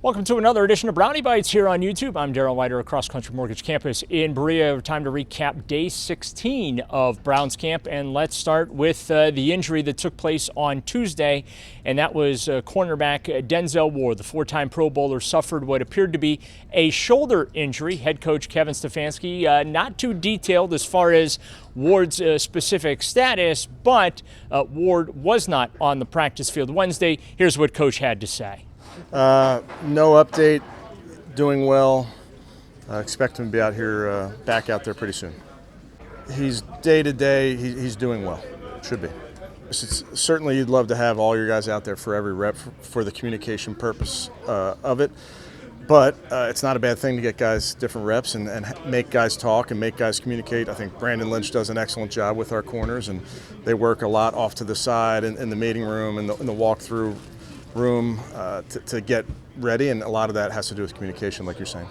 Welcome to another edition of Brownie Bites here on YouTube. I'm Darrell Leiter of Cross Country Mortgage Campus in Berea. Time to recap day 16 of Browns camp, and let's start with the injury that took place on Tuesday, and that was cornerback Denzel Ward. The four-time Pro Bowler suffered what appeared to be a shoulder injury. Head coach Kevin Stefanski not too detailed as far as Ward's specific status, but Ward was not on the practice field Wednesday. Here's what Coach had to say. No update, doing well. Expect him to be out here, back out there pretty soon. He's day to day, he's doing well, should be. Certainly you'd love to have all your guys out there for every rep for the communication purpose of it, but it's not a bad thing to get guys different reps and make guys talk and make guys communicate. I think Brandon Lynch does an excellent job with our corners, and they work a lot off to the side in the meeting room and the walk-through room to get ready, and a lot of that has to do with communication, like you're saying.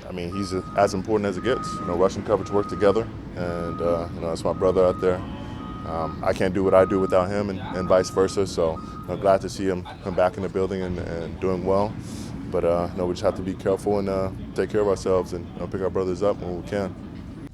I mean, he's as important as it gets. Rushing coverage work together, and that's my brother out there. I can't do what I do without him, and vice versa. So I'm glad to see him come back in the building and doing well. But we just have to be careful and take care of ourselves and pick our brothers up when we can.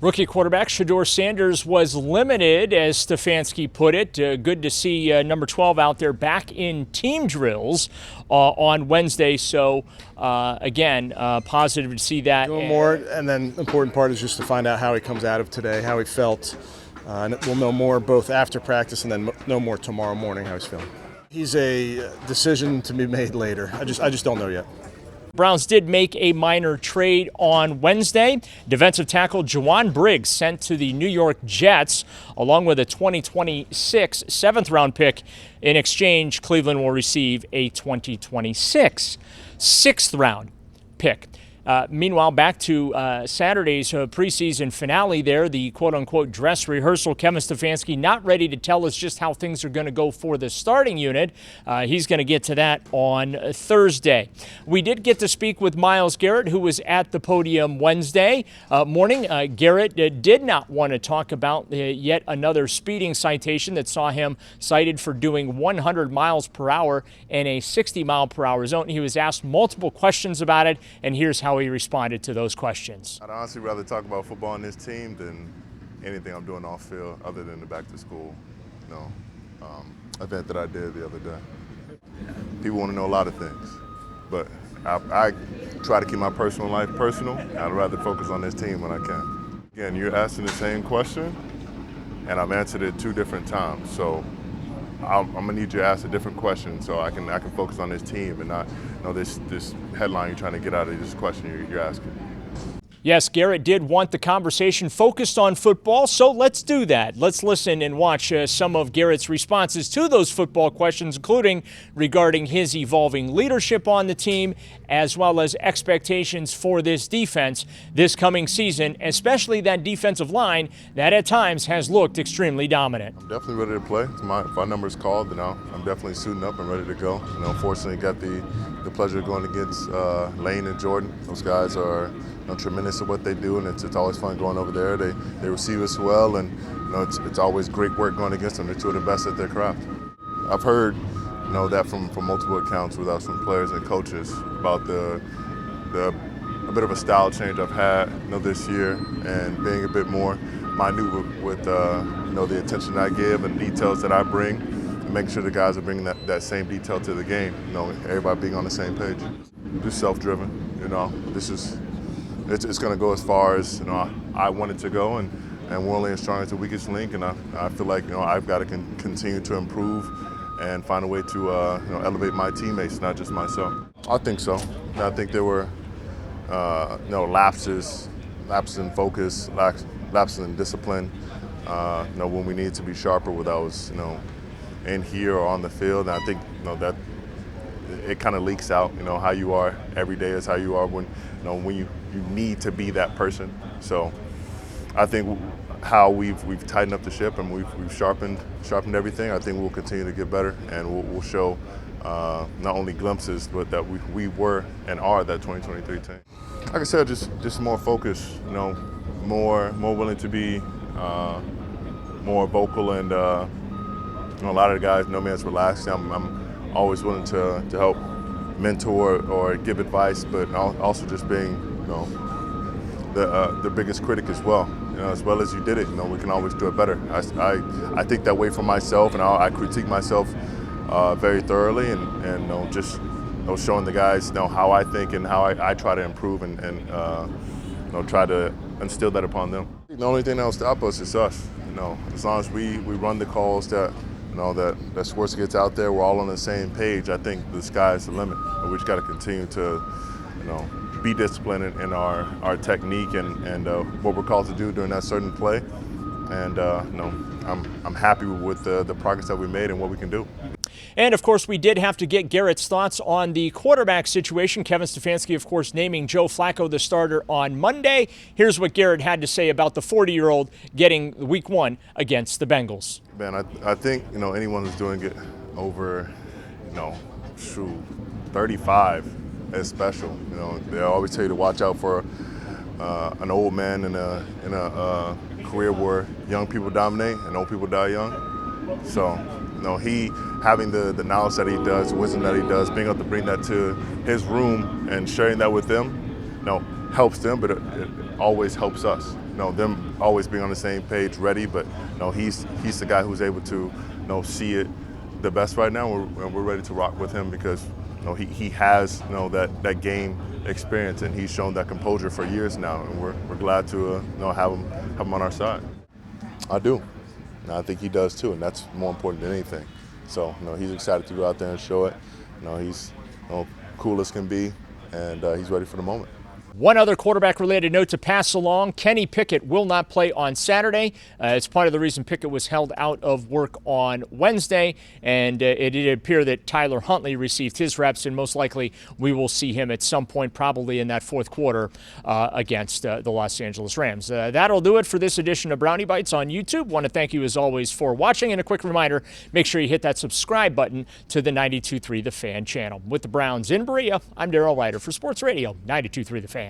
Rookie quarterback Shador Sanders was limited, as Stefanski put it. Good to see number 12 out there back in team drills on Wednesday. So, again, positive to see that. Doing more, and then the important part is just to find out how he comes out of today, how he felt. And we'll know more both after practice and then know more tomorrow morning how he's feeling. He's a decision to be made later. I just don't know yet. Browns did make a minor trade on Wednesday. Defensive tackle Juwan Briggs sent to the New York Jets, along with a 2026 seventh-round pick. In exchange, Cleveland will receive a 2026 sixth-round pick. Meanwhile, back to Saturday's preseason finale there, the quote-unquote dress rehearsal. Kevin Stefanski not ready to tell us just how things are going to go for the starting unit. He's going to get to that on Thursday. We did get to speak with Myles Garrett, who was at the podium Wednesday morning. Garrett did not want to talk about yet another speeding citation that saw him cited for doing 100 miles per hour in a 60 mile per hour zone. He was asked multiple questions about it, and here's how he responded to those questions. I'd honestly rather talk about football on this team than anything I'm doing off field, other than the back to school, event that I did the other day. People want to know a lot of things, but I try to keep my personal life personal. I'd rather focus on this team when I can. Again, you're asking the same question, and I've answered it 2 different times. So I'm gonna need you to ask a different question so I can focus on this team and not this headline you're trying to get out of this question you're asking. Yes, Garrett did want the conversation focused on football, so let's do that. Let's listen and watch some of Garrett's responses to those football questions, including regarding his evolving leadership on the team, as well as expectations for this defense this coming season, especially that defensive line that at times has looked extremely dominant. I'm definitely ready to play. If my number's called, then I'm definitely suiting up and ready to go. Unfortunately, got the pleasure of going against Lane and Jordan. Those guys are tremendous at what they do, and it's always fun going over there. They receive us well, and it's always great work going against them. They're 2 of the best at their craft. I've heard that from multiple accounts from players and coaches about a bit of a style change I've had this year, and being a bit more minute with the attention I give and details that I bring, and making sure the guys are bringing that same detail to the game. Everybody being on the same page. Just self-driven. It's going to go as far as I want it to go, and we're only as strong as the weakest link. And I feel like I've got to continue to improve and find a way to elevate my teammates, not just myself. I think so. I think there were lapses in focus, lapses in discipline. When we need to be sharper, whether I was in here or on the field. And I think that it kind of leaks out. How you are every day is how you are when you need to be that person. So I think how we've tightened up the ship and we've sharpened everything. I think we'll continue to get better, and we'll show not only glimpses, but that we were and are that 2023 team. Like I said, just more focused. More willing to be more vocal, and a lot of the guys know me as relaxed. I'm always willing to help mentor or give advice, but also just being, the biggest critic as well. As well as you did it, we can always do it better. I think that way for myself, and I critique myself very thoroughly, and just showing the guys how I think and how I try to improve and try to instill that upon them. The only thing that will stop us is us. As long as we run the calls that that sports gets out there, we're all on the same page. I think the sky's the limit. And we just got to continue to be disciplined in our technique and what we're called to do during that certain play. And I'm happy with the progress that we made and what we can do. And, of course, we did have to get Garrett's thoughts on the quarterback situation. Kevin Stefanski, of course, naming Joe Flacco the starter on Monday. Here's what Garrett had to say about the 40-year-old getting Week 1 against the Bengals. Man, I think, anyone who's doing it over, 35 is special. They always tell you to watch out for an old man in a career where young people dominate and old people die young. So, he having the knowledge that he does, the wisdom that he does, being able to bring that to his room and sharing that with them, helps them, but it always helps us. Them always being on the same page, ready, but he's the guy who's able to see it the best right now, and we're ready to rock with him because he has that game experience, and he's shown that composure for years now, and we're glad to have him on our side. I do. And I think he does too, and that's more important than anything. So, he's excited to go out there and show it. He's cool as can be, and he's ready for the moment. One other quarterback-related note to pass along. Kenny Pickett will not play on Saturday. It's part of the reason Pickett was held out of work on Wednesday, and it did appear that Tyler Huntley received his reps, and most likely we will see him at some point, probably in that fourth quarter against the Los Angeles Rams. That'll do it for this edition of Brownie Bites on YouTube. Want to thank you, as always, for watching, and a quick reminder, make sure you hit that subscribe button to the 92.3 The Fan channel. With the Browns in Berea, I'm Darrell Ryder for Sports Radio 92.3 The Fan.